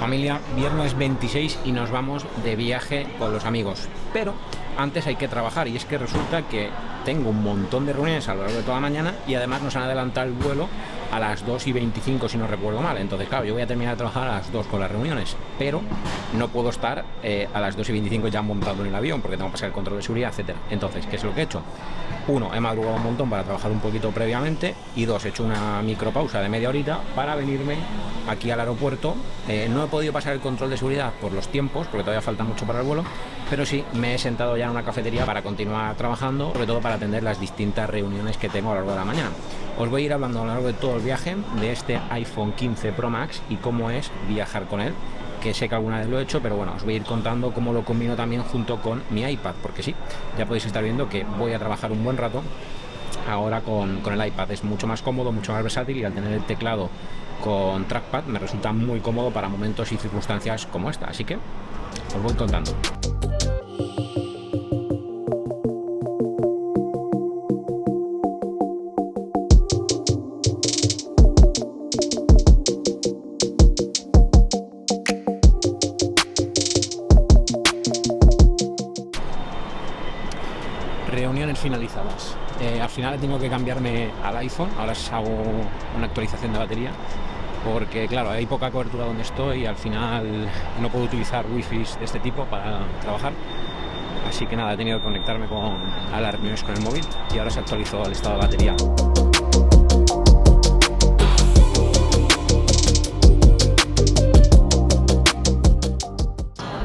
Familia, viernes 26 y nos vamos de viaje con los amigos. Pero antes hay que trabajar y es que resulta que tengo un montón de reuniones a lo largo de toda la mañana y además nos han adelantado el vuelo a las 2:25 si no recuerdo mal. Entonces, claro, yo voy a terminar de trabajar a las 2 con las reuniones, pero no puedo estar a las 2:25 ya montado en el avión porque tengo que pasar el control de seguridad, etcétera. Entonces, ¿qué es lo que he hecho? Uno, he madrugado un montón para trabajar un poquito previamente y dos, he hecho una micropausa de media horita para venirme aquí al aeropuerto. No he podido pasar el control de seguridad por los tiempos porque todavía falta mucho para el vuelo, pero sí me he sentado ya en una cafetería para continuar trabajando, sobre todo para atender las distintas reuniones que tengo a lo largo de la mañana. Os voy a ir hablando a lo largo de todo el viaje de este iPhone 15 Pro Max y cómo es viajar con él, que sé que alguna vez lo he hecho, pero bueno, os voy a ir contando cómo lo combino también junto con mi iPad, porque sí, ya podéis estar viendo que voy a trabajar un buen rato ahora con el iPad. Es mucho más cómodo, mucho más versátil y al tener el teclado con trackpad me resulta muy cómodo para momentos y circunstancias como esta, así que os voy contando. Reuniones finalizadas. Al final tengo que cambiarme al iPhone. Ahora hago una actualización de batería porque claro, hay poca cobertura donde estoy y al final no puedo utilizar wifi de este tipo para trabajar, así que nada, he tenido que conectarme a las reuniones con el móvil y ahora se actualizó el estado de batería.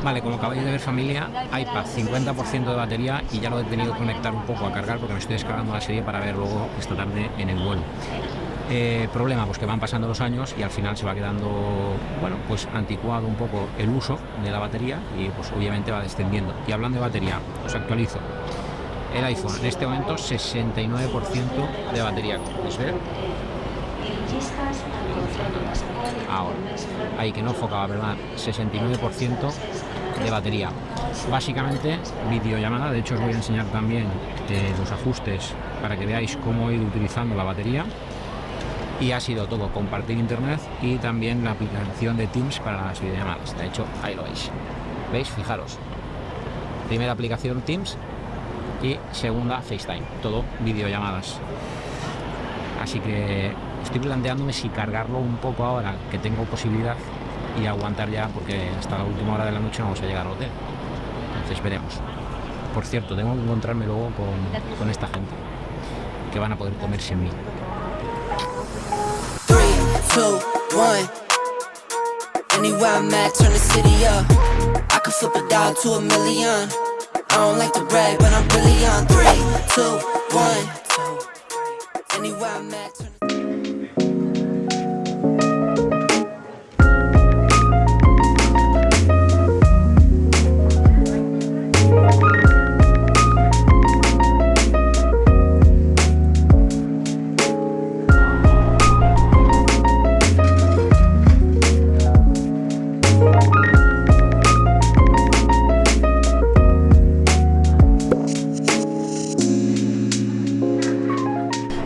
Vale, como acabáis de ver, familia, iPad 50% de batería y ya lo he tenido que conectar un poco a cargar porque me estoy descargando la serie para ver luego esta tarde en el vuelo. Problema, pues que van pasando los años y al final se va quedando, bueno, pues anticuado un poco el uso de la batería y pues obviamente va descendiendo. Y hablando de batería, os actualizo. El iPhone en este momento 69% de batería, como podéis ver. Ahora, ahí que no enfocaba, ¿verdad? 69% de batería. Básicamente videollamada, de hecho os voy a enseñar también los ajustes para que veáis cómo he ido utilizando la batería. Y ha sido todo compartir internet y también la aplicación de Teams para las videollamadas. De hecho, ahí lo veis. ¿Veis? Fijaros. Primera aplicación Teams y segunda FaceTime. Todo videollamadas. Así que estoy planteándome si cargarlo un poco ahora que tengo posibilidad y aguantar ya porque hasta la última hora de la noche no vamos a llegar al hotel. Entonces veremos. Por cierto, tengo que encontrarme luego con esta gente que van a poder comerse en mí. 3, 2, 1. Anywhere I'm at, turn the city up. I can flip a dollar to a million. I don't like to brag, but I'm really on. 3, 2, 1. Anywhere I'm at, turn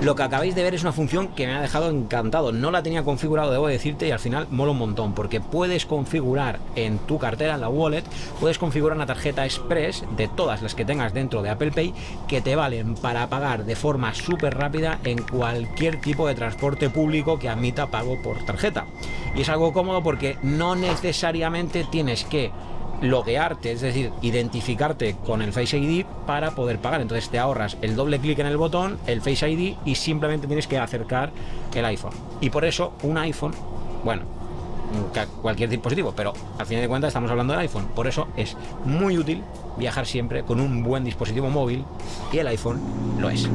Lo que acabáis de ver es una función que me ha dejado encantado. No la tenía configurado, debo decirte, y al final mola un montón, porque puedes configurar en tu cartera, en la wallet, puedes configurar una tarjeta express de todas las que tengas dentro de Apple Pay que te valen para pagar de forma súper rápida en cualquier tipo de transporte público que admita pago por tarjeta. Y es algo cómodo porque no necesariamente tienes que loguearte, es decir, identificarte con el Face ID para poder pagar. Entonces te ahorras el doble clic en el botón, el Face ID, y simplemente tienes que acercar el iPhone. Y por eso un iPhone, bueno, cualquier dispositivo, pero al fin de cuentas estamos hablando del iPhone, por eso es muy útil viajar siempre con un buen dispositivo móvil y el iPhone lo es.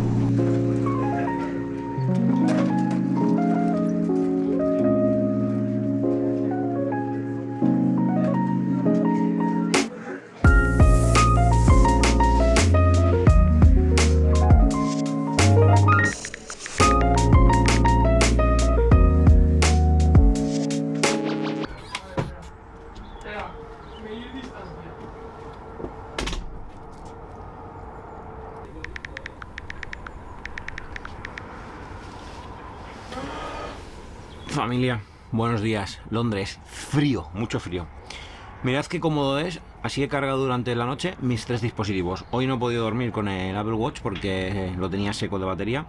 Familia, buenos días, Londres, frío, mucho frío. Mirad qué cómodo es, así he cargado durante la noche mis 3 dispositivos. Hoy no he podido dormir con el Apple Watch porque lo tenía seco de batería,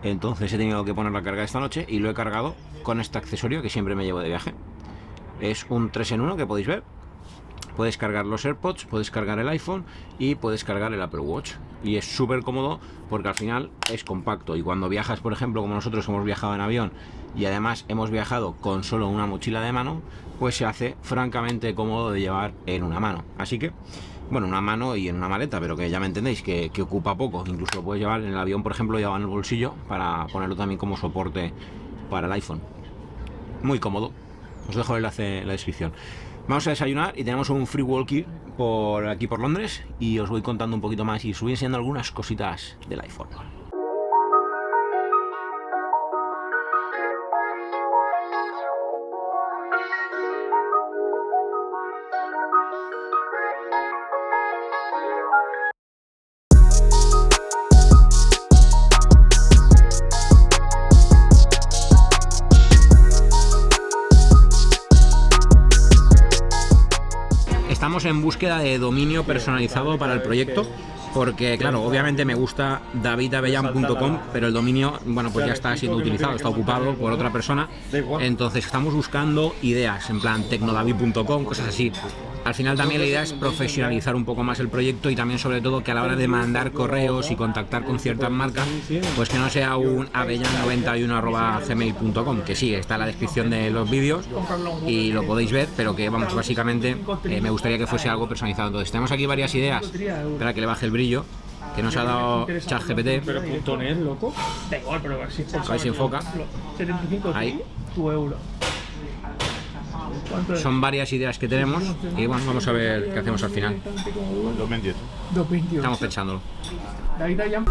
entonces he tenido que ponerlo a cargar esta noche y lo he cargado con este accesorio que siempre me llevo de viaje. Es un 3 en 1 que podéis ver. Puedes cargar los AirPods, puedes cargar el iPhone y puedes cargar el Apple Watch. Y es súper cómodo porque al final es compacto. Y cuando viajas, por ejemplo, como nosotros hemos viajado en avión y además hemos viajado con solo una mochila de mano, pues se hace francamente cómodo de llevar en una mano. Así que, bueno, una mano y en una maleta, pero que ya me entendéis, que ocupa poco. Incluso lo puedes llevar en el avión, por ejemplo, llevar en el bolsillo para ponerlo también como soporte para el iPhone. Muy cómodo. Os dejo el enlace en la descripción. Vamos a desayunar y tenemos un free walkie por aquí por Londres y os voy contando un poquito más y os voy enseñando algunas cositas del iPhone. Estamos en búsqueda de dominio personalizado para el proyecto porque, claro, obviamente me gusta davidavellan.com, pero el dominio, bueno, pues ya está siendo utilizado, está ocupado por otra persona. Entonces estamos buscando ideas, en plan tecnodavid.com, cosas así. Al final también la idea es profesionalizar un poco más el proyecto y también, sobre todo, que a la hora de mandar correos y contactar con ciertas marcas, pues que no sea un avellan91@gmail.com, que sí, está en la descripción de los vídeos y lo podéis ver, pero que, vamos, básicamente me gustaría que fuese algo personalizado. Entonces tenemos aquí varias ideas. Espera que le baje el brillo, que nos ha dado ChatGPT. Pero .net, loco. Da igual, pero así A ver si enfoca. 75 Ahí. tu euro. Son varias ideas que tenemos y bueno, vamos a ver qué hacemos al final. 228. 228. Estamos pensándolo. David Allan.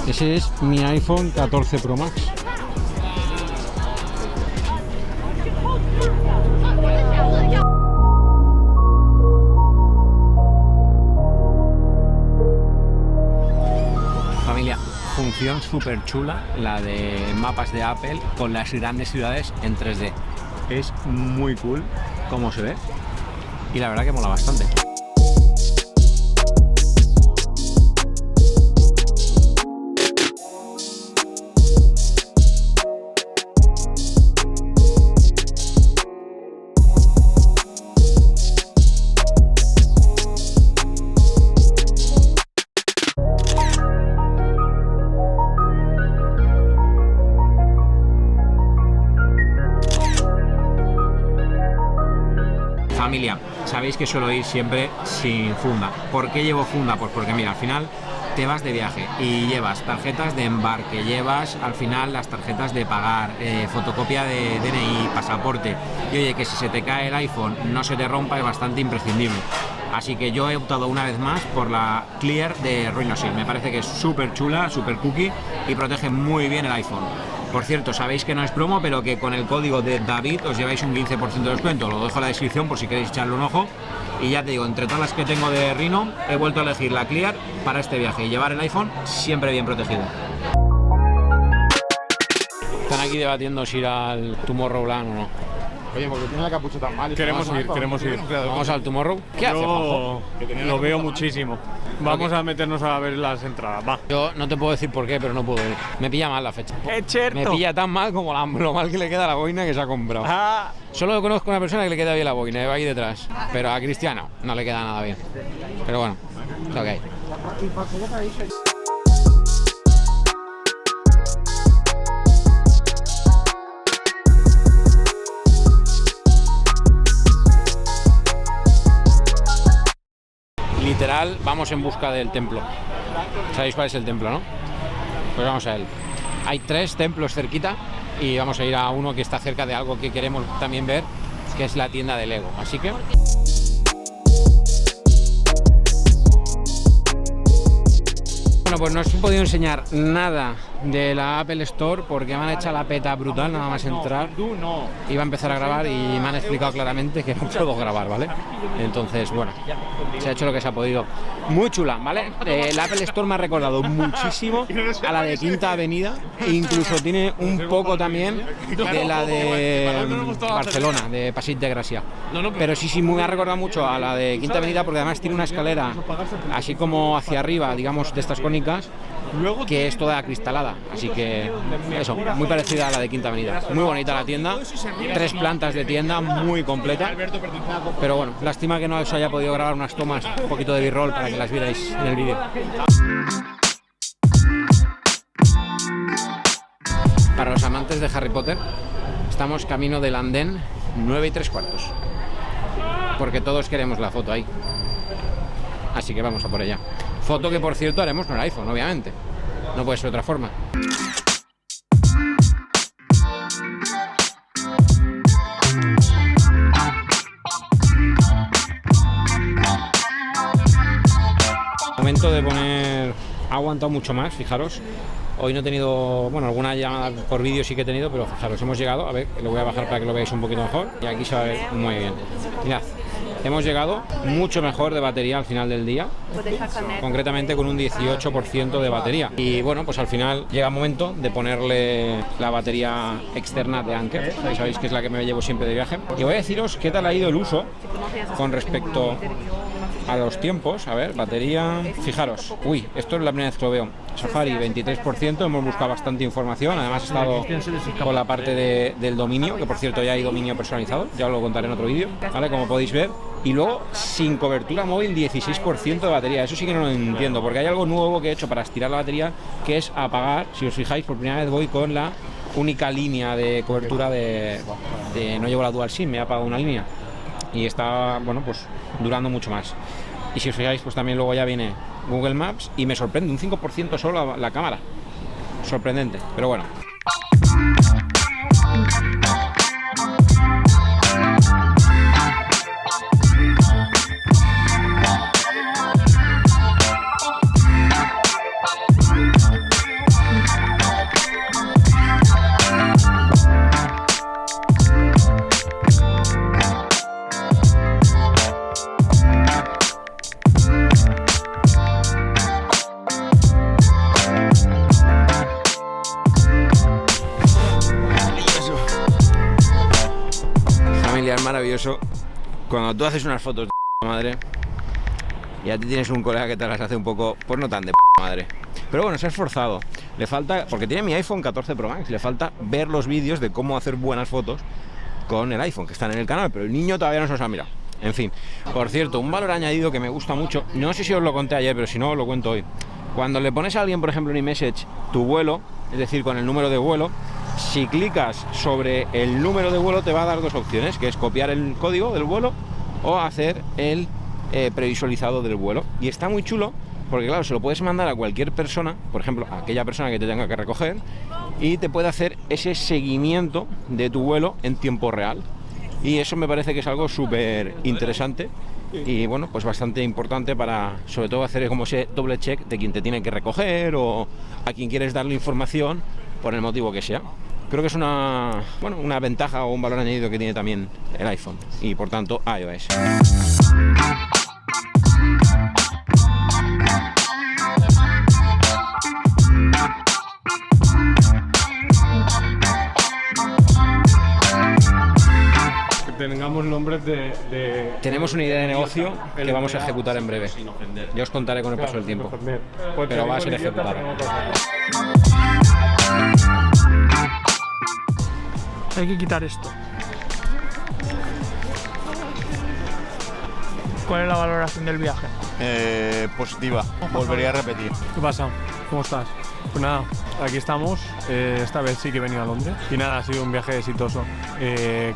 Ese es mi iPhone 14 Pro Max. Familia, función súper chula la de mapas de Apple con las grandes ciudades en 3D. Es muy cool cómo se ve y la verdad que mola bastante. Familia, sabéis que suelo ir siempre sin funda. ¿Por qué llevo funda? Pues porque mira, al final te vas de viaje y llevas tarjetas de embarque, llevas al final las tarjetas de pagar, fotocopia de DNI, pasaporte, y oye, que si se te cae el iPhone no se te rompa, es bastante imprescindible. Así que yo he optado una vez más por la Clear de Ruinosil. Me parece que es súper chula, súper cookie y protege muy bien el iPhone. Por cierto, sabéis que no es promo, pero que con el código de David os lleváis un 15% de descuento. Lo dejo en la descripción por si queréis echarle un ojo. Y ya te digo, entre todas las que tengo de Rhino, he vuelto a elegir la Clear para este viaje y llevar el iPhone siempre bien protegido. Están aquí debatiendo si ir al Tomorrowland o no. Oye, porque tiene la capucha tan mal. Queremos ir. Vamos al Tomorrow. ¿Qué hace, Juanjo? Yo lo veo muchísimo. Vamos a meternos a ver las entradas, va. Yo no te puedo decir por qué, pero no puedo ir. Me pilla mal la fecha. ¡Es cierto! Me pilla tan mal como lo mal que le queda a la boina que se ha comprado. Ah, Solo conozco a una persona que le queda bien la boina, va ahí detrás. Pero a Cristiano no le queda nada bien. Pero bueno, lo que hay. Literal, vamos en busca del templo. ¿Sabéis cuál es el templo, no? Pues vamos a él. Hay 3 templos cerquita y vamos a ir a uno que está cerca de algo que queremos también ver, que es la tienda de Lego. Así que... Bueno, pues no os he podido enseñar nada de la Apple Store porque me han echado la peta brutal nada más entrar. Iba a empezar a grabar y me han explicado claramente que no puedo grabar, ¿vale? Entonces, bueno, se ha hecho lo que se ha podido. Muy chula, ¿vale? La Apple Store me ha recordado muchísimo a la de Quinta Avenida e incluso tiene un poco también de la de Barcelona, de Passeig de Gràcia. Pero sí, me ha recordado mucho a la de Quinta Avenida porque además tiene una escalera así como hacia arriba, digamos, de estas cónicas, que es toda acristalada, así que eso, muy parecida a la de Quinta Avenida. Muy bonita la tienda, 3 plantas de tienda, muy completa, pero bueno, lástima que no os haya podido grabar unas tomas, un poquito de b-roll para que las vierais en el vídeo. Para los amantes de Harry Potter, estamos camino del andén 9 3/4, porque todos queremos la foto ahí, así que vamos a por ella. Foto que, por cierto, haremos con el iPhone, obviamente. No puede ser de otra forma. Momento de poner... Ha aguantado mucho más, fijaros. Hoy no he tenido... Bueno, alguna llamada por vídeo sí que he tenido, pero fijaros, hemos llegado. A ver, lo voy a bajar para que lo veáis un poquito mejor. Y aquí se va a ver muy bien. Mirad. Hemos llegado mucho mejor de batería al final del día, concretamente con un 18% de batería. Y bueno, pues al final llega el momento de ponerle la batería externa de Anker, sabéis que es la que me llevo siempre de viaje. Y voy a deciros qué tal ha ido el uso con respecto a los tiempos. A ver, batería, fijaros, uy, esto es la primera vez que lo veo. Safari 23%, hemos buscado bastante información, además he estado con la parte del dominio, que por cierto ya hay dominio personalizado, ya os lo contaré en otro vídeo, ¿vale? Como podéis ver. Y luego, sin cobertura móvil, 16% de batería. Eso sí que no lo entiendo, porque hay algo nuevo que he hecho para estirar la batería, que es apagar. Si os fijáis, por primera vez voy con la única línea de cobertura de no llevo la Dual SIM, me he apagado una línea. Y está, bueno, pues durando mucho más. Y si os fijáis, pues también luego ya viene Google Maps y me sorprende, un 5% solo la cámara. Sorprendente, pero bueno. Maravilloso cuando tú haces unas fotos de madre y a ti tienes un colega que te las hace un poco, pues no tan de madre, pero bueno, se ha esforzado. Le falta, porque tiene mi iPhone 14 Pro Max, le falta ver los vídeos de cómo hacer buenas fotos con el iPhone, que están en el canal, pero el niño todavía no se los ha mirado. En fin, por cierto, un valor añadido que me gusta mucho, no sé si os lo conté ayer, pero si no os lo cuento hoy. Cuando le pones a alguien, por ejemplo, en iMessage tu vuelo, es decir, con el número de vuelo, si clicas sobre el número de vuelo te va a dar 2 opciones, que es copiar el código del vuelo o hacer el previsualizado del vuelo. Y está muy chulo porque, claro, se lo puedes mandar a cualquier persona, por ejemplo, a aquella persona que te tenga que recoger, y te puede hacer ese seguimiento de tu vuelo en tiempo real. Y eso me parece que es algo súper interesante y, bueno, pues bastante importante para, sobre todo, hacer como ese doble check de quien te tiene que recoger o a quien quieres darle información por el motivo que sea. Creo que es una ventaja o un valor añadido que tiene también el iPhone y, por tanto, iOS. Tengamos nombres de... Tenemos una idea de negocio que vamos a ejecutar en breve. Ya os contaré con el paso del tiempo, pero va a ser ejecutado. Hay que quitar esto. ¿Cuál es la valoración del viaje? Positiva. Volvería a repetir. ¿Qué pasa? ¿Cómo estás? Pues nada, aquí estamos. Esta vez sí que he venido a Londres. Y nada, ha sido un viaje exitoso.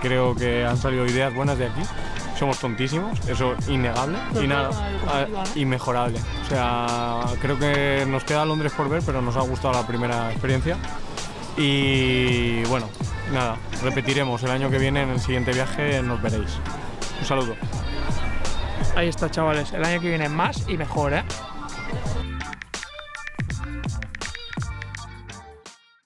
Creo que han salido ideas buenas de aquí. Somos tontísimos, eso innegable. Y nada, inmejorable. O sea, creo que nos queda Londres por ver, pero nos ha gustado la primera experiencia. Y bueno, nada, repetiremos el año que viene en el siguiente viaje, nos veréis. Un saludo. Ahí está, chavales. El año que viene más y mejor, ¿eh?